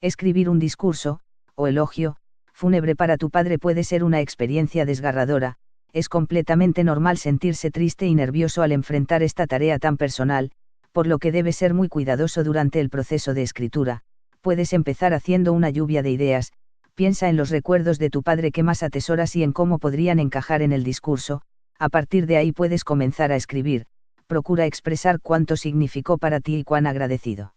Escribir un discurso, o elogio, fúnebre para tu padre puede ser una experiencia desgarradora. Es completamente normal sentirse triste y nervioso al enfrentar esta tarea tan personal, por lo que debes ser muy cuidadoso durante el proceso de escritura. Puedes empezar haciendo una lluvia de ideas, piensa en los recuerdos de tu padre que más atesoras y en cómo podrían encajar en el discurso. A partir de ahí puedes comenzar a escribir, procura expresar cuánto significó para ti y cuán agradecido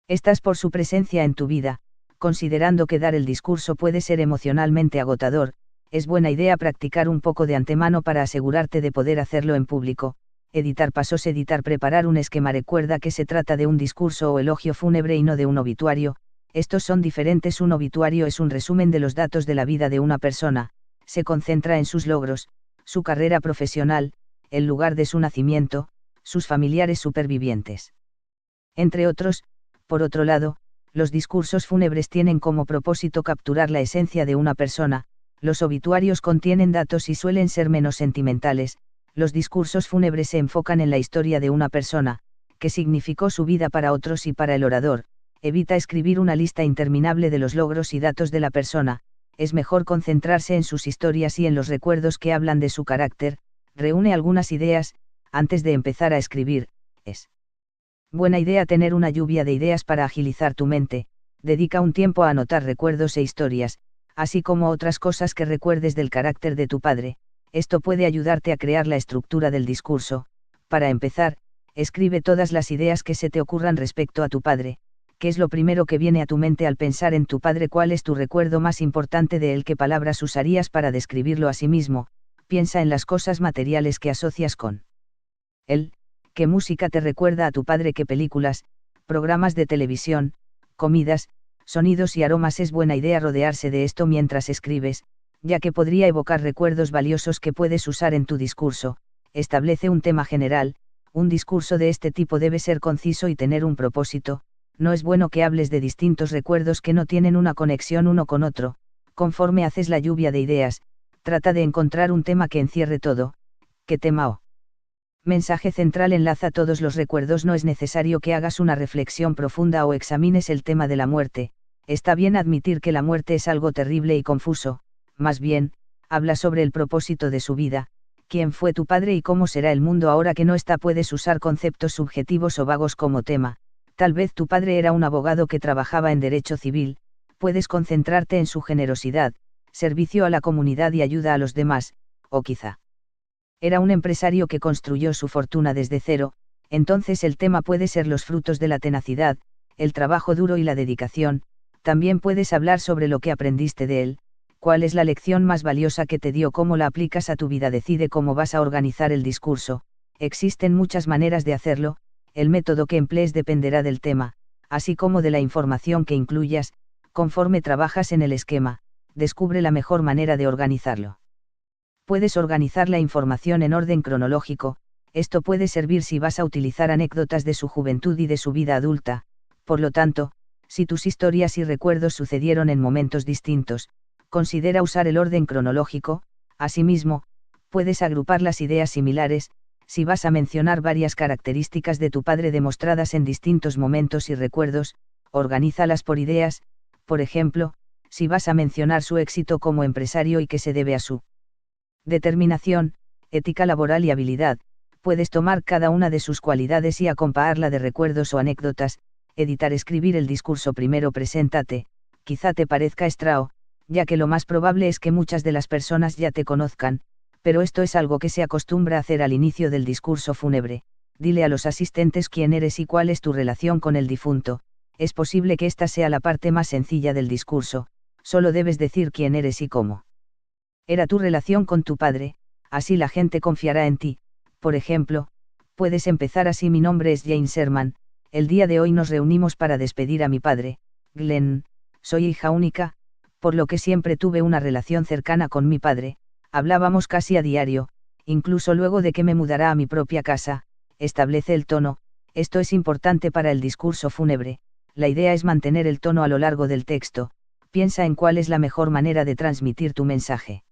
estás por su presencia en tu vida. Considerando que dar el discurso puede ser emocionalmente agotador, es buena idea practicar un poco de antemano para asegurarte de poder hacerlo en público. Editar pasos. Preparar un esquema. Recuerda que se trata de un discurso o elogio fúnebre y no de un obituario. Estos son diferentes. Un obituario es un resumen de los datos de la vida de una persona, se concentra en sus logros, su carrera profesional, el lugar de su nacimiento, sus familiares supervivientes, entre otros. Por otro lado, los discursos fúnebres tienen como propósito capturar la esencia de una persona. Los obituarios contienen datos y suelen ser menos sentimentales. Los discursos fúnebres se enfocan en la historia de una persona, que significó su vida para otros y para el orador. Evita escribir una lista interminable de los logros y datos de la persona, es mejor concentrarse en sus historias y en los recuerdos que hablan de su carácter. Reúne algunas ideas, antes de empezar a escribir. Es buena idea tener una lluvia de ideas para agilizar tu mente. Dedica un tiempo a anotar recuerdos e historias, así como otras cosas que recuerdes del carácter de tu padre. Esto puede ayudarte a crear la estructura del discurso. Para empezar, escribe todas las ideas que se te ocurran respecto a tu padre. ¿Qué es lo primero que viene a tu mente al pensar en tu padre? ¿Cuál es tu recuerdo más importante de él? ¿Qué palabras usarías para describirlo a sí mismo? Piensa en las cosas materiales que asocias con él. ¿Qué música te recuerda a tu padre? ¿Qué películas, programas de televisión, comidas, sonidos y aromas? Es buena idea rodearse de esto mientras escribes, ya que podría evocar recuerdos valiosos que puedes usar en tu discurso. Establece un tema general. Un discurso de este tipo debe ser conciso y tener un propósito. No es bueno que hables de distintos recuerdos que no tienen una conexión uno con otro. Conforme haces la lluvia de ideas, trata de encontrar un tema que encierre todo. ¿Qué tema o mensaje central enlaza todos los recuerdos? No es necesario que hagas una reflexión profunda o examines el tema de la muerte. Está bien admitir que la muerte es algo terrible y confuso. Más bien, habla sobre el propósito de su vida, quién fue tu padre y cómo será el mundo ahora que no está. Puedes usar conceptos subjetivos o vagos como tema. Tal vez tu padre era un abogado que trabajaba en derecho civil. Puedes concentrarte en su generosidad, servicio a la comunidad y ayuda a los demás, o quizá era un empresario que construyó su fortuna desde cero. Entonces el tema puede ser los frutos de la tenacidad, el trabajo duro y la dedicación. También puedes hablar sobre lo que aprendiste de él, cuál es la lección más valiosa que te dio, cómo la aplicas a tu vida. Decide cómo vas a organizar el discurso. Existen muchas maneras de hacerlo, el método que emplees dependerá del tema, así como de la información que incluyas. Conforme trabajas en el esquema, descubre la mejor manera de organizarlo. Puedes organizar la información en orden cronológico. Esto puede servir si vas a utilizar anécdotas de su juventud y de su vida adulta. Por lo tanto, si tus historias y recuerdos sucedieron en momentos distintos, considera usar el orden cronológico. Asimismo, puedes agrupar las ideas similares. Si vas a mencionar varias características de tu padre demostradas en distintos momentos y recuerdos, organízalas por ideas. Por ejemplo, si vas a mencionar su éxito como empresario y que se debe a su determinación, ética laboral y habilidad, puedes tomar cada una de sus cualidades y acompañarla de recuerdos o anécdotas. Editar. Escribir el discurso. Primero preséntate. Quizá te parezca extraño, ya que lo más probable es que muchas de las personas ya te conozcan, pero esto es algo que se acostumbra a hacer al inicio del discurso fúnebre. Dile a los asistentes quién eres y cuál es tu relación con el difunto. Es posible que esta sea la parte más sencilla del discurso. Solo debes decir quién eres y cómo era tu relación con tu padre, así la gente confiará en ti. Por ejemplo, puedes empezar así: mi nombre es Jane Sherman, el día de hoy nos reunimos para despedir a mi padre, Glenn. Soy hija única, por lo que siempre tuve una relación cercana con mi padre, hablábamos casi a diario, incluso luego de que me mudara a mi propia casa. Establece el tono. Esto es importante para el discurso fúnebre. La idea es mantener el tono a lo largo del texto. Piensa en cuál es la mejor manera de transmitir tu mensaje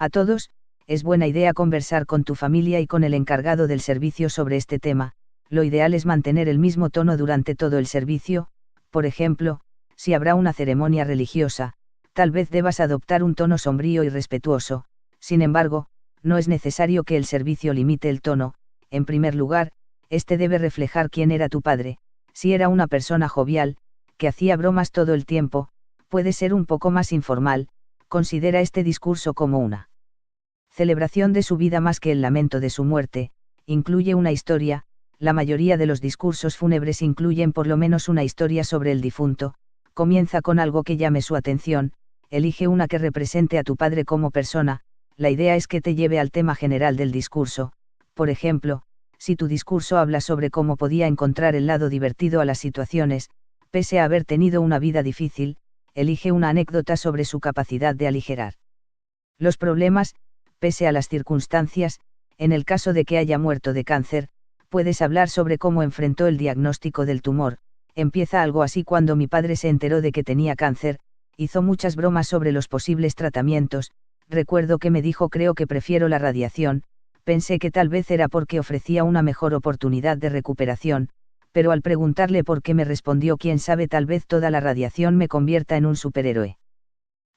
a todos. Es buena idea conversar con tu familia y con el encargado del servicio sobre este tema. Lo ideal es mantener el mismo tono durante todo el servicio. Por ejemplo, Si habrá una ceremonia religiosa, tal vez debas adoptar un tono sombrío y respetuoso. Sin embargo, no es necesario que el servicio limite el tono. En primer lugar, este debe reflejar quién era tu padre. Si era una persona jovial, que hacía bromas todo el tiempo, puede ser un poco más informal. Considera este discurso como una celebración de su vida más que el lamento de su muerte. Incluye una historia. La mayoría de los discursos fúnebres incluyen por lo menos una historia sobre el difunto. Comienza con algo que llame su atención. Elige una que represente a tu padre como persona. La idea es que te lleve al tema general del discurso. Por ejemplo, si tu discurso habla sobre cómo podía encontrar el lado divertido a las situaciones, pese a haber tenido una vida difícil, elige una anécdota sobre su capacidad de aligerar los problemas, pese a las circunstancias. En el caso de que haya muerto de cáncer, puedes hablar sobre cómo enfrentó el diagnóstico del tumor. Empieza algo así: cuando mi padre se enteró de que tenía cáncer, hizo muchas bromas sobre los posibles tratamientos. Recuerdo que me dijo: creo que prefiero la radiación. Pensé que tal vez era porque ofrecía una mejor oportunidad de recuperación, pero al preguntarle por qué me respondió: quién sabe, tal vez toda la radiación me convierta en un superhéroe.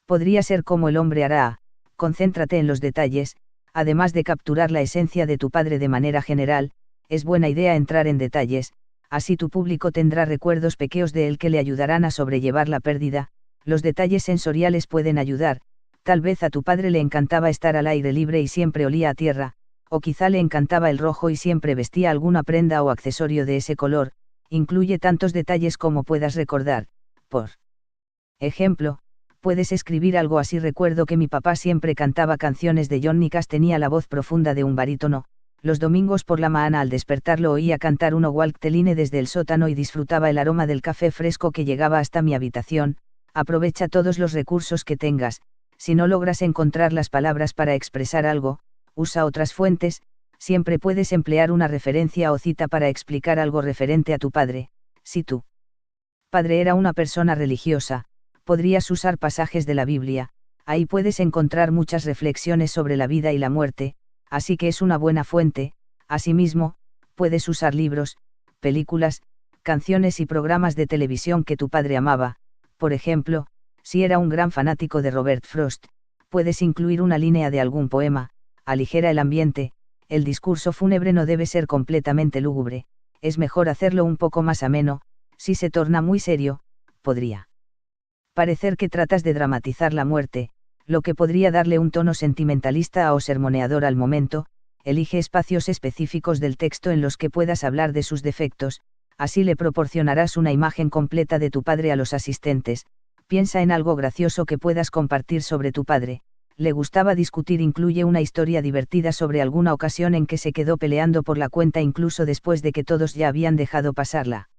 Podría ser como el hombre araña. Concéntrate en los detalles. Además de capturar la esencia de tu padre de manera general, es buena idea entrar en detalles, así tu público tendrá recuerdos pequeños de él que le ayudarán a sobrellevar la pérdida. Los detalles sensoriales pueden ayudar. Tal vez a tu padre le encantaba estar al aire libre y siempre olía a tierra, o quizá le encantaba el rojo y siempre vestía alguna prenda o accesorio de ese color. Incluye tantos detalles como puedas recordar. Por ejemplo, puedes escribir algo así: recuerdo que mi papá siempre cantaba canciones de Johnny Cash, tenía la voz profunda de un barítono. Los domingos por la mañana al despertar lo oía cantar uno Walkteline desde el sótano y disfrutaba el aroma del café fresco que llegaba hasta mi habitación. Aprovecha todos los recursos que tengas. Si no logras encontrar las palabras para expresar algo, usa otras fuentes. Siempre puedes emplear una referencia o cita para explicar algo referente a tu padre. Si tu padre era una persona religiosa, podrías usar pasajes de la Biblia. Ahí puedes encontrar muchas reflexiones sobre la vida y la muerte, así que es una buena fuente. Asimismo, puedes usar libros, películas, canciones y programas de televisión que tu padre amaba. Por ejemplo, si era un gran fanático de Robert Frost, puedes incluir una línea de algún poema. Aligera el ambiente. El discurso fúnebre no debe ser completamente lúgubre, es mejor hacerlo un poco más ameno. Si se torna muy serio, podría parecer que tratas de dramatizar la muerte, lo que podría darle un tono sentimentalista o sermoneador al momento. Elige espacios específicos del texto en los que puedas hablar de sus defectos, así le proporcionarás una imagen completa de tu padre a los asistentes. Piensa en algo gracioso que puedas compartir sobre tu padre. Le gustaba discutir. Incluye una historia divertida sobre alguna ocasión en que se quedó peleando por la cuenta incluso después de que todos ya habían dejado pasar la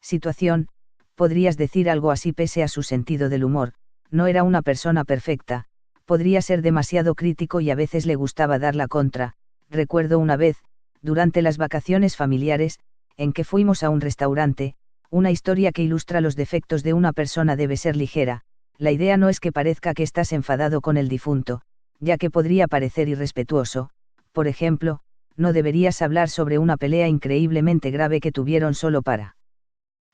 situación. Podrías decir algo así: pese a su sentido del humor, no era una persona perfecta, podría ser demasiado crítico y a veces le gustaba dar la contra. Recuerdo una vez, durante las vacaciones familiares, en que fuimos a un restaurante. Una historia que ilustra los defectos de una persona debe ser ligera. La idea no es que parezca que estás enfadado con el difunto, ya que podría parecer irrespetuoso. Por ejemplo, no deberías hablar sobre una pelea increíblemente grave que tuvieron solo para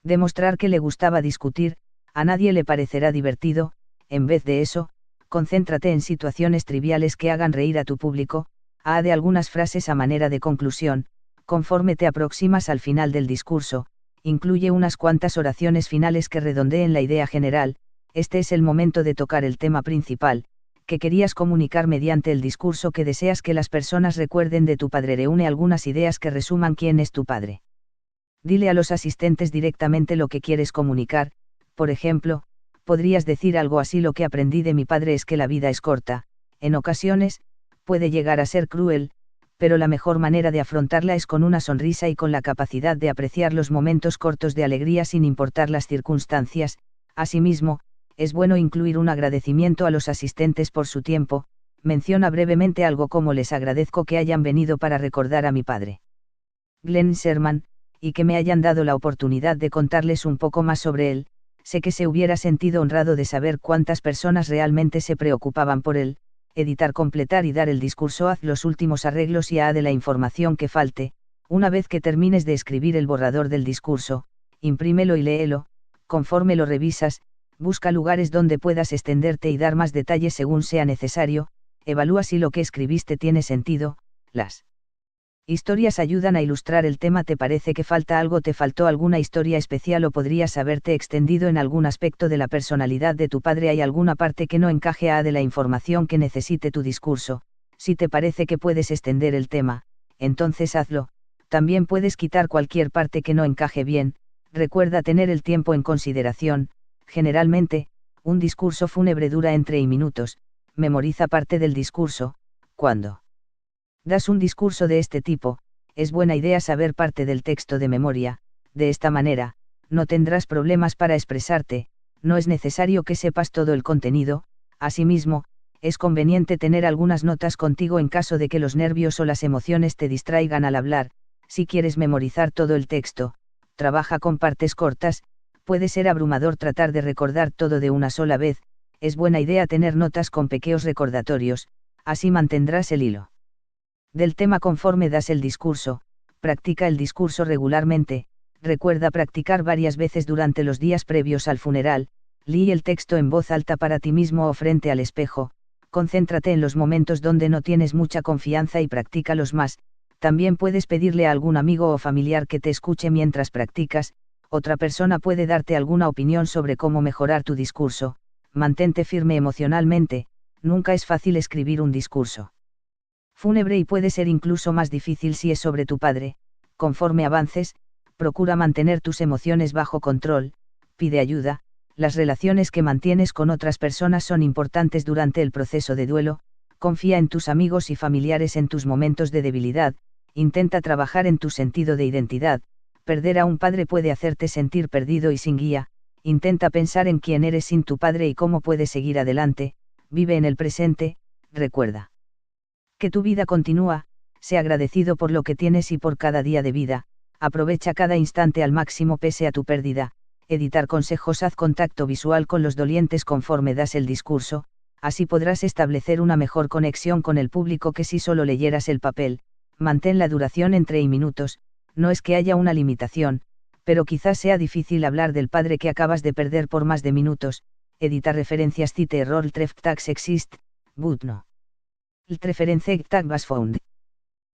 demostrar que le gustaba discutir. A nadie le parecerá divertido. En vez de eso, concéntrate en situaciones triviales que hagan reír a tu público. Añade algunas frases a manera de conclusión. Conforme te aproximas al final del discurso, incluye unas cuantas oraciones finales que redondeen la idea general. Este es el momento de tocar el tema principal, que querías comunicar mediante el discurso que deseas que las personas recuerden de tu padre. Reúne algunas ideas que resuman quién es tu padre. Dile a los asistentes directamente lo que quieres comunicar. Por ejemplo, podrías decir algo así: lo que aprendí de mi padre es que la vida es corta. En ocasiones, puede llegar a ser cruel, pero la mejor manera de afrontarla es con una sonrisa y con la capacidad de apreciar los momentos cortos de alegría sin importar las circunstancias. Asimismo, es bueno incluir un agradecimiento a los asistentes por su tiempo. Menciona brevemente algo como: les agradezco que hayan venido para recordar a mi padre, Glenn Sherman, y que me hayan dado la oportunidad de contarles un poco más sobre él. Sé que se hubiera sentido honrado de saber cuántas personas realmente se preocupaban por él. Editar, completar y dar el discurso. Haz los últimos arreglos y añade la información que falte. Una vez que termines de escribir el borrador del discurso, imprímelo y léelo. Conforme lo revisas, busca lugares donde puedas extenderte y dar más detalles según sea necesario, evalúa si lo que escribiste tiene sentido, las historias ayudan a ilustrar el tema. ¿Te parece que falta algo? ¿Te faltó alguna historia especial o podrías haberte extendido en algún aspecto de la personalidad de tu padre? ¿Hay alguna parte que no encaje a de la información que necesite tu discurso? Si te parece que puedes extender el tema, entonces hazlo. También puedes quitar cualquier parte que no encaje bien. Recuerda tener el tiempo en consideración. Generalmente, un discurso fúnebre dura entre y minutos. Memoriza parte del discurso. Cuando das un discurso de este tipo, es buena idea saber parte del texto de memoria. De esta manera, no tendrás problemas para expresarte. No es necesario que sepas todo el contenido. Asimismo, es conveniente tener algunas notas contigo en caso de que los nervios o las emociones te distraigan al hablar. Si quieres memorizar todo el texto, trabaja con partes cortas. Puede ser abrumador tratar de recordar todo de una sola vez. Es buena idea tener notas con pequeños recordatorios, así mantendrás el hilo del tema conforme das el discurso. Practica el discurso regularmente. Recuerda practicar varias veces durante los días previos al funeral. Lee el texto en voz alta para ti mismo o frente al espejo. Concéntrate en los momentos donde no tienes mucha confianza y practícalos más. También puedes pedirle a algún amigo o familiar que te escuche mientras practicas. Otra persona puede darte alguna opinión sobre cómo mejorar tu discurso. Mantente firme emocionalmente. Nunca es fácil escribir un discurso fúnebre y puede ser incluso más difícil si es sobre tu padre. Conforme avances, procura mantener tus emociones bajo control, pide ayuda. Las relaciones que mantienes con otras personas son importantes durante el proceso de duelo. Confía en tus amigos y familiares en tus momentos de debilidad. Intenta trabajar en tu sentido de identidad. Perder a un padre puede hacerte sentir perdido y sin guía. Intenta pensar en quién eres sin tu padre y cómo puedes seguir adelante. Vive en el presente. Recuerda que tu vida continúa. Sé agradecido por lo que tienes y por cada día de vida. Aprovecha cada instante al máximo pese a tu pérdida. Editar consejos. Haz contacto visual con los dolientes conforme das el discurso. Así podrás establecer una mejor conexión con el público que si solo leyeras el papel. Mantén la duración entre y minutos. No es que haya una limitación, pero quizás sea difícil hablar del padre que acabas de perder por más de minutos. Edita referencias. Cite error. Treft tags exist, but no. El reference tag was found.